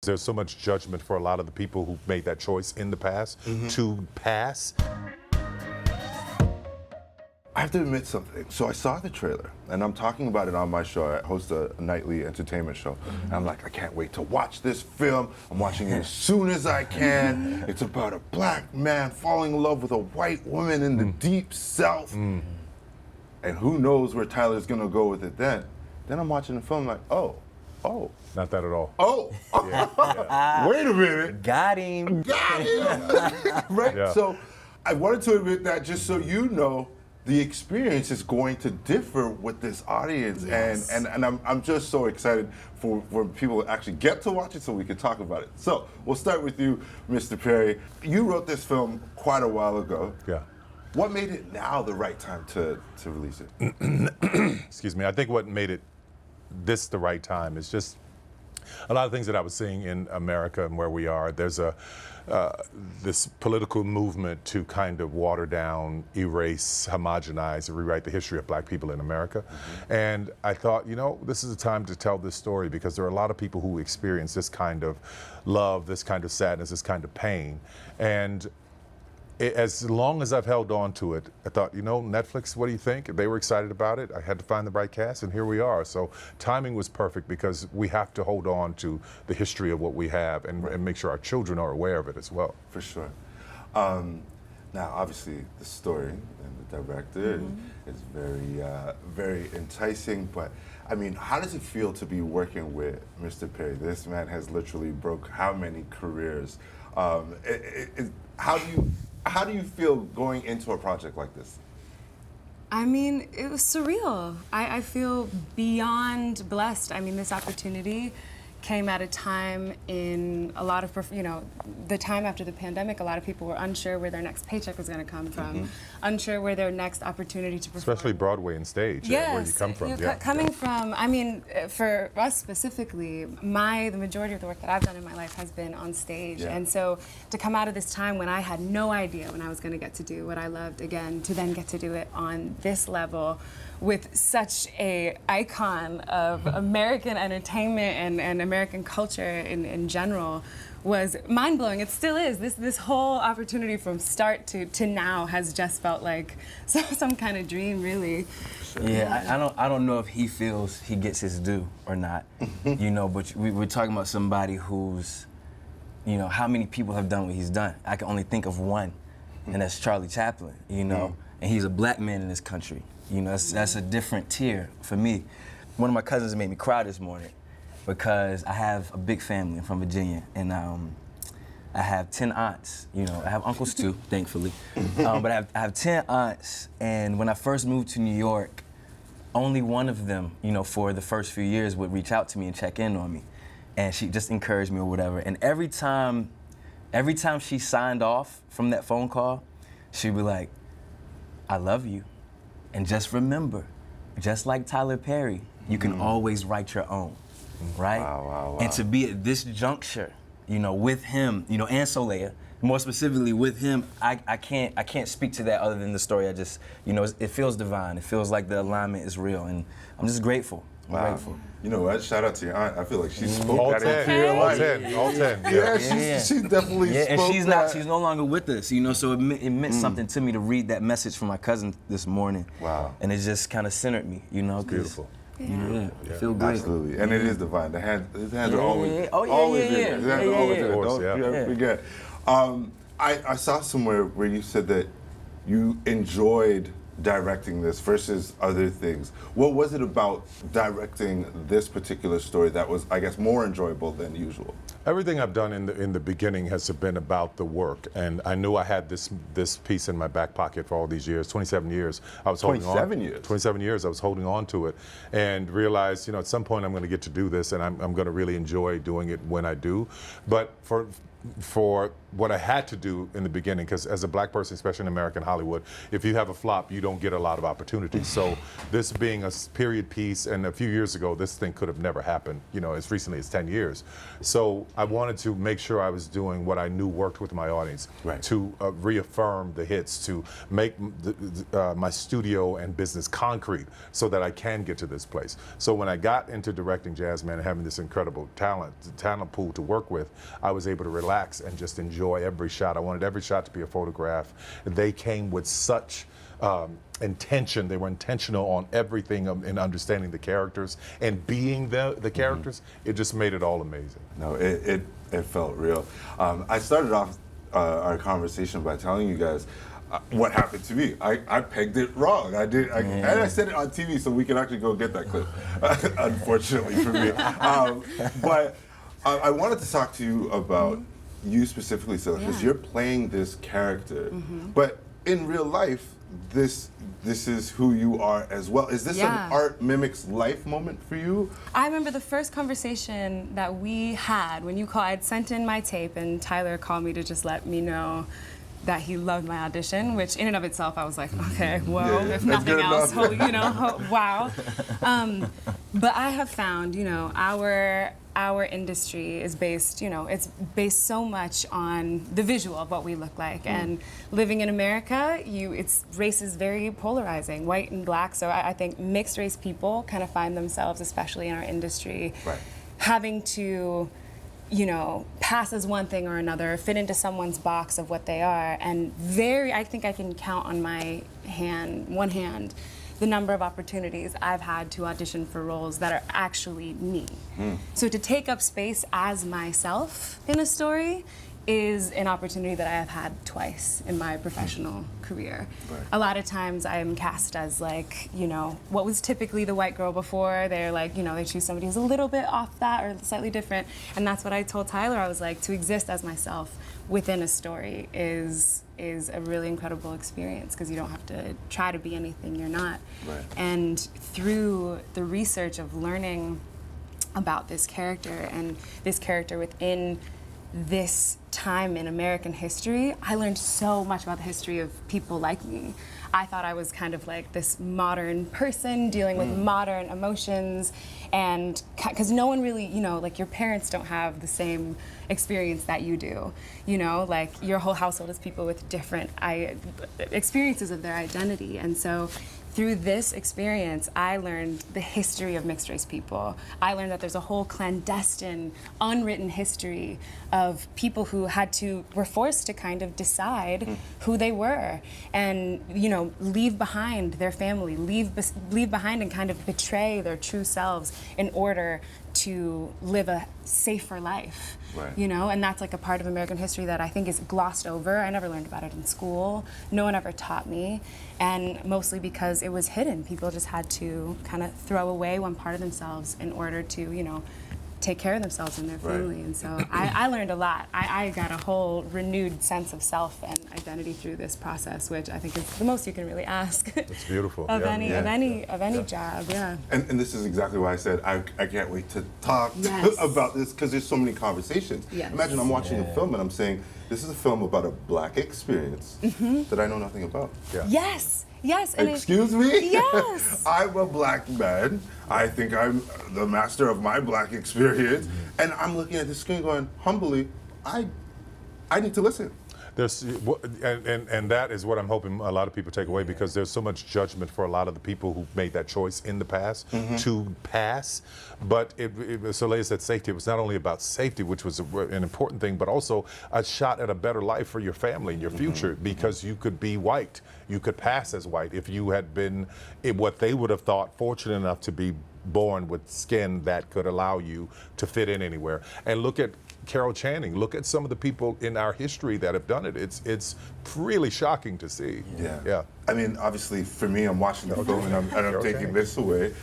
There's so much judgment for a lot of the people who made that choice in the past to pass. I have to admit something. So I saw the trailer, and I'm talking about it on my show. I host a nightly entertainment show. And I'm like, I can't wait to watch this film. I'm watching it as soon as I can. It's about a black man falling in love with a white woman in the deep South. And who knows where Tyler's gonna go with it then. Then I'm watching the film like, oh. Not that at all. Oh, wait a minute. Got him. Right? Yeah. So I wanted to admit that just so you know, the experience is going to differ with this audience. Yes. And I'm just so excited for people to actually get to watch it so we can talk about it. So we'll start with you, Mr. Perry. You wrote this film quite a while ago. Yeah. What made it now the right time to release it? Excuse me. I think what made it this the right time is just a lot of things that I was seeing in America and where we are. There's this political movement to kind of water down, erase, homogenize, and rewrite the history of black people in America. And I thought, you know, this is a time to tell this story because there are a lot of people who experience this kind of love, this kind of sadness, this kind of pain. And as long as I've held on to it, I thought, you know, Netflix, what do you think? They were excited about it. I had to find the right cast, and here we are. So timing was perfect because we have to hold on to the history of what we have and make sure our children are aware of it as well. For sure. Now, obviously, the story and the director is very enticing, but I mean, how does it feel to be working with Mr. Perry? This man has literally broke how many careers? How do you feel going into a project like this? I mean, it was surreal. I feel beyond blessed. I mean, this opportunity came at a time in a lot of, the time after the pandemic, a lot of people were unsure where their next paycheck was going to come from, unsure where their next opportunity to perform. Especially Broadway and stage, yes, where you come from. Coming from, I mean, for us specifically, the majority of the work that I've done in my life has been on stage. And so to come out of this time when I had no idea when I was going to get to do what I loved again, to then get to do it on this level, with such a icon of American entertainment and American culture in general was mind-blowing. It still is. This whole opportunity from start to now has just felt like some kind of dream, really. Yeah, I don't know if he feels he gets his due or not, but we're talking about somebody who's, how many people have done what he's done? I can only think of one, and that's Charlie Chaplin, and he's a black man in this country. That's a different tier for me. One of my cousins made me cry this morning because I have a big family. I'm from Virginia, and I have 10 aunts. I have uncles too, thankfully. But I have 10 aunts, and when I first moved to New York, only one of them, for the first few years would reach out to me and check in on me. And she just encouraged me or whatever. And every time she signed off from that phone call, she'd be like, I love you. And just remember, just like Tyler Perry, you can always write your own, right? Wow. And to be at this juncture, with him, and Solea, more specifically with him, I can't speak to that other than the story. I just, it feels divine. It feels like the alignment is real, and I'm just grateful. I'm grateful. You know what? Shout out to your aunt. I feel like she spoke All that 10, into your life. all 10. She definitely spoke and that. she's no longer with us, so it meant something to me to read that message from my cousin this morning. Wow. And it just kind of centered me, Beautiful. I feel great. Absolutely, and it is divine. His hands are always, always in it. His hands are always in it. Of course, Don't you ever forget. I saw somewhere where you said that you enjoyed directing this versus other things. What was it about directing this particular story that was, I guess, more enjoyable than usual? Everything I've done in the beginning has been about the work, and I knew I had this piece in my back pocket for all these years, 27 years. I was holding on. 27 years? 27 years, I was holding on to it, and realized, at some point I'm going to get to do this, and I'm going to really enjoy doing it when I do. But for for what I had to do in the beginning, because as a black person, especially in American Hollywood, if you have a flop, you don't get a lot of opportunities. So this being a period piece, and a few years ago, this thing could have never happened, you know, as recently as 10 years. So I wanted to make sure I was doing what I knew worked with my audience, Right. to reaffirm the hits, to make my studio and business concrete so that I can get to this place. So when I got into directing Jazzman and having this incredible talent pool to work with, I was able to relax and just enjoy every shot. I wanted every shot to be a photograph. They came with such intention. They were intentional on everything in understanding the characters and being the characters. It just made it all amazing. No, it felt real. I started off our conversation by telling you guys what happened to me. I pegged it wrong. And I said it on TV so we can actually go get that clip, unfortunately for me. But I wanted to talk to you about you specifically, Solea, because you're playing this character, but in real life, this is who you are as well. Is this an art mimics life moment for you? I remember the first conversation that we had when you called. I'd sent in my tape, and Tyler called me to just let me know that he loved my audition, which in and of itself, I was like, okay, well, if nothing else, wow. But I have found, you know, our industry is based, you know, it's based so much on the visual of what we look like. And living in America, race is very polarizing, white and black. So I think mixed race people kind of find themselves, especially in our industry, having to, you know, pass as one thing or another, fit into someone's box of what they are. And I think I can count on one hand, the number of opportunities I've had to audition for roles that are actually me. So to take up space as myself in a story is an opportunity that I have had twice in my professional career. A lot of times I am cast as, like, you know, what was typically the white girl before. They're like, you know, they choose somebody who's a little bit off that or slightly different. And that's what I told Tyler. I was like, to exist as myself within a story is a really incredible experience, because you don't have to try to be anything you're not. And through the research of learning about this character and this character within this time in American history, I learned so much about the history of people like me. I thought I was kind of like this modern person dealing with modern emotions, and because no one really, you know, like your parents don't have the same experience that you do. You know, like your whole household is people with different experiences of their identity. And so through this experience, I learned the history of mixed race people. I learned that there's a whole clandestine, unwritten history of people who were forced to kind of decide who they were, and, you know, leave behind their family, leave behind and kind of betray their true selves in order to live a safer life. You know, and that's like a part of American history that I think is glossed over. I never learned about it in school. No one ever taught me, and mostly because it was hidden. People just had to kind of throw away one part of themselves in order to, you know, take care of themselves and their family. And so I learned a lot. I got a whole renewed sense of self and identity through this process, which I think is the most you can really ask. It's beautiful. of any job, And this is exactly why I said I can't wait to talk about this, because there's so many conversations. Imagine I'm watching a film and I'm saying, this is a film about a black experience that I know nothing about. Yes. And excuse me? Yes. I'm a black man. I think I'm the master of my black experience. And I'm looking at the screen going, humbly, I need to listen. And that is what I'm hoping a lot of people take away, because there's so much judgment for a lot of the people who made that choice in the past to pass. But Solea said safety. It was not only about safety, which was an important thing, but also a shot at a better life for your family and your future, because you could be white. You could pass as white if you had been what they would have thought fortunate enough to be born with skin that could allow you to fit in anywhere. And look at Carol Channing. Look at some of the people in our history that have done it. It's really shocking to see. I mean, obviously, for me, I'm watching the film and I'm taking this away.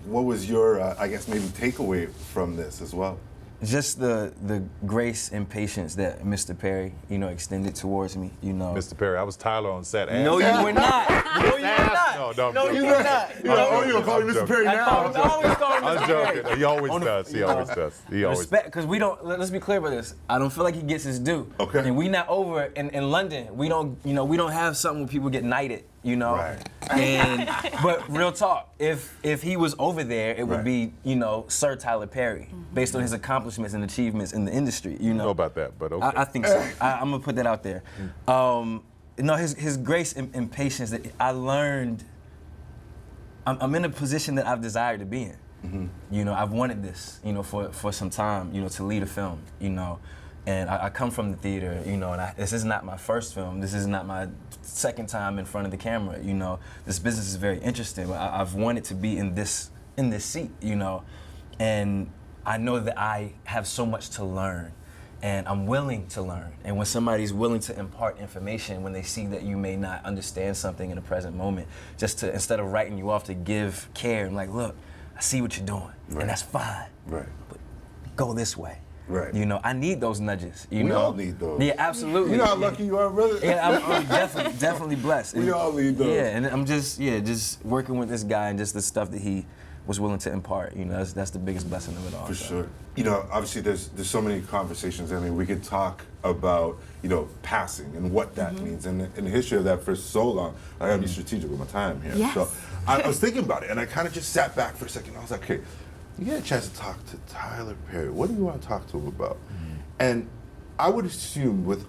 What was your, I guess, maybe takeaway from this as well? just the grace and patience that Mr. Perry, extended towards me, Mr. Perry, I was Tyler on set. No, you were not. No, you were not. No, you were not. Oh, you're calling Mr. Perry I now? always call him I'm Mr. Perry. joking. He always does. He always does. He always. Respect, because we don't. Let's be clear about this. I don't feel like he gets his due. Okay. And we not over in London. We don't. We don't have something where people get knighted. Right. And but real talk, if he was over there, it would Right. be Sir Tyler Perry, based on his accomplishments and achievements in the industry. I don't know about that, but okay. I think so. I'm gonna put that out there. His grace and patience that I learned. I'm in a position that I've desired to be in. I've wanted this, for some time, to lead a film, and I come from the theater, and this is not my first film. This is not my second time in front of the camera. This business is very interesting, but I've wanted to be in this seat, and I know that I have so much to learn, and I'm willing to learn. And when somebody's willing to impart information, when they see that you may not understand something in the present moment, just to, instead of writing you off, to give care and like, look, I see what you're doing, Right. and that's fine. Right. But go this way. Right. I need those nudges. We all need those. Yeah, absolutely. You know how lucky you are, brother? Yeah, I'm definitely blessed. We all need those. Yeah, and I'm just working with this guy and just the stuff that he was willing to impart. That's the biggest blessing of it all. For so. sure. Obviously there's so many conversations. I mean, we could talk about, passing and what that means. And in the history of that for so long, I gotta be strategic with my time here. Yes. So I was thinking about it and I kind of just sat back for a second. I was like, okay, you get a chance to talk to Tyler Perry. What do you want to talk to him about? And I would assume with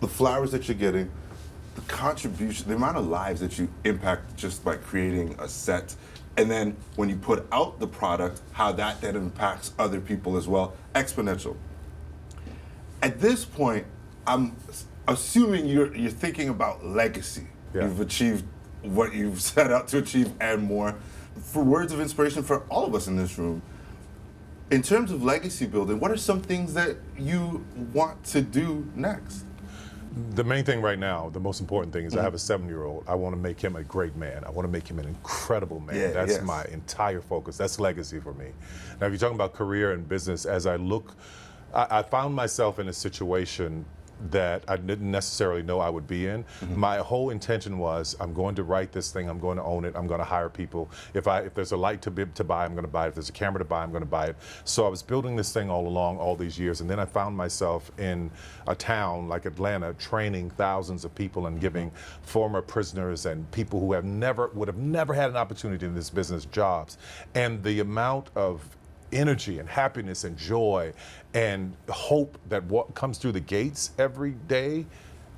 the flowers that you're getting, the contribution, the amount of lives that you impact just by creating a set, and then when you put out the product, how that then impacts other people as well, exponential. At this point, I'm assuming you're thinking about legacy. Yeah. You've achieved what you've set out to achieve and more. For words of inspiration for all of us in this room, in terms of legacy building, what are some things that you want to do next? The main thing right now, the most important thing is I have a 7-year-old. I want to make him a great man. I want to make him an incredible man. Yeah, That's yes. my entire focus. That's legacy for me. Now, if you're talking about career and business, as I look, I found myself in a situation that I didn't necessarily know I would be in. My whole intention was, I'm going to write this thing, I'm going to own it, I'm going to hire people. If there's a light to buy, I'm going to buy it. If there's a camera to buy, I'm going to buy it. So I was building this thing all along, all these years, and then I found myself in a town like Atlanta, training thousands of people and giving former prisoners and people who would have never had an opportunity in this business jobs. And the amount of energy and happiness and joy and hope that what comes through the gates every day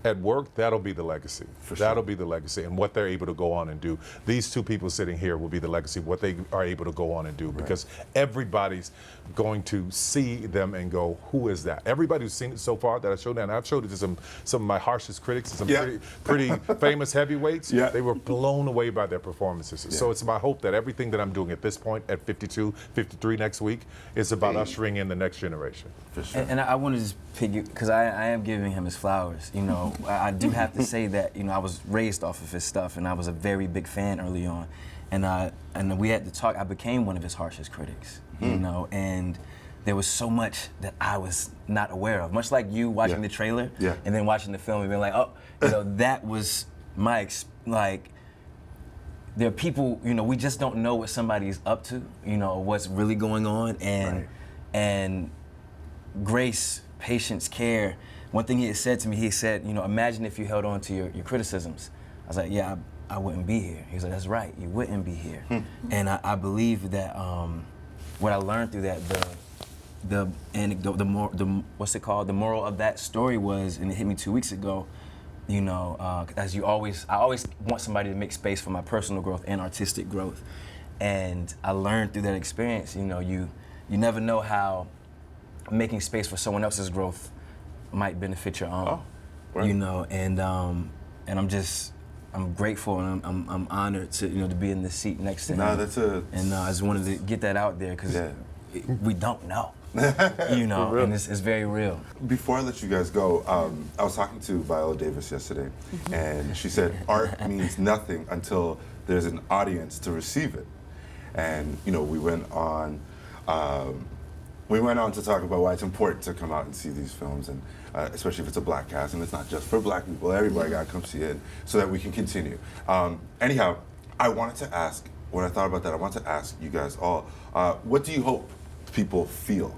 at work, that'll be the legacy. That'll be the legacy, and what they're able to go on and do. These two people sitting here will be the legacy, what they are able to go on and do, because everybody's going to see them and go, who is that? Everybody who's seen it so far that I showed, and I've showed it to some of my harshest critics, and some pretty famous heavyweights. Yeah. They were blown away by their performances. Yeah. So it's my hope that everything that I'm doing at this point, at 52, 53 next week, is about ushering in the next generation. For sure. And I want to just because I am giving him his flowers. I do have to say that I was raised off of his stuff, and I was a very big fan early on, and we had to talk. I became one of his harshest critics, and there was so much that I was not aware of. Much like you watching the trailer, and then watching the film and being like, oh, that was my there are people, we just don't know what somebody's up to, what's really going on, and grace, patience, care. One thing he had said to me, he said, imagine if you held on to your criticisms. I was like, yeah, I wouldn't be here. He was like, that's right, you wouldn't be here. And I believe that what I learned through that, the anecdote, what's it called? The moral of that story was, and it hit me 2 weeks ago, as I always want somebody to make space for my personal growth and artistic growth. And I learned through that experience, you never know how making space for someone else's growth might benefit your own. And I'm grateful and I'm honored to to be in this seat next to him. And I just wanted to get that out there because we don't know, and it's very real. Before I let you guys go, I was talking to Viola Davis yesterday, and she said art means nothing until there's an audience to receive it. And we went on We went on to talk about why it's important to come out and see these films, and especially if it's a black cast, and it's not just for black people. Everybody got to come see it so that we can continue. Anyhow, I wanted to ask, when I thought about that, I wanted to ask you guys all, what do you hope people feel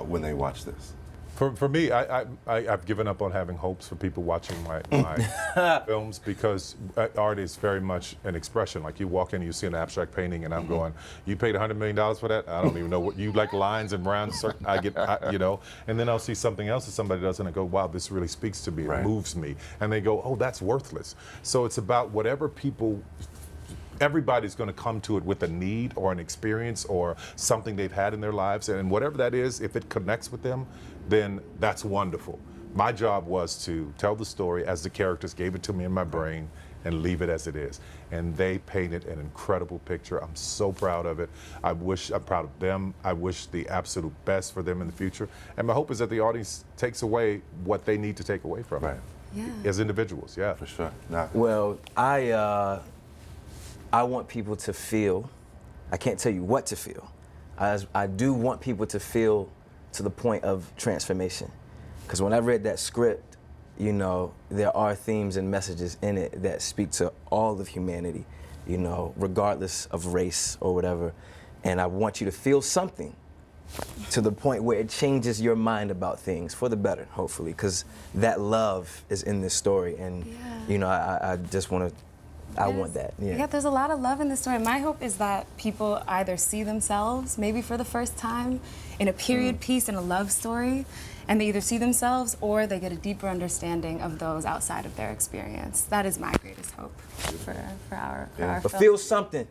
when they watch this? For me, I've given up on having hopes for people watching my films, because art is very much an expression. Like, you walk in and you see an abstract painting, and I'm going, you paid $100 million for that? I don't even know what you like, lines and round circles. You know, and then I'll see something else that somebody does, and I go, wow, this really speaks to me, it moves me, and they go, oh, that's worthless. So it's about whatever people. Everybody's going to come to it with a need or an experience or something they've had in their lives, and whatever that is, if it connects with them, then that's wonderful. My job was to tell the story as the characters gave it to me in my brain and leave it as it is. And they painted an incredible picture. I'm so proud of it. I'm proud of them. I wish the absolute best for them in the future. And my hope is that the audience takes away what they need to take away from it. Yeah. As individuals, yeah. For sure. Well, I want people to feel, I can't tell you what to feel. I do want people to feel to the point of transformation. Because when I read that script, you know, there are themes and messages in it that speak to all of humanity, you know, regardless of race or whatever. And I want you to feel something to the point where it changes your mind about things for the better, hopefully, because that love is in this story. And, you know, I just want to, I want that. Yeah, there's a lot of love in this story. My hope is that people either see themselves, maybe for the first time, in a period piece, in a love story, and they either see themselves or they get a deeper understanding of those outside of their experience. That is my greatest hope for our But film. feel something.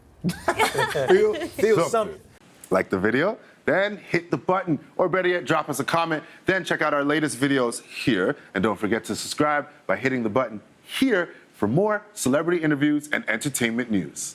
Feel something. Like the video? Then hit the button, or better yet, drop us a comment. Then check out our latest videos here. And don't forget to subscribe by hitting the button here for more celebrity interviews and entertainment news.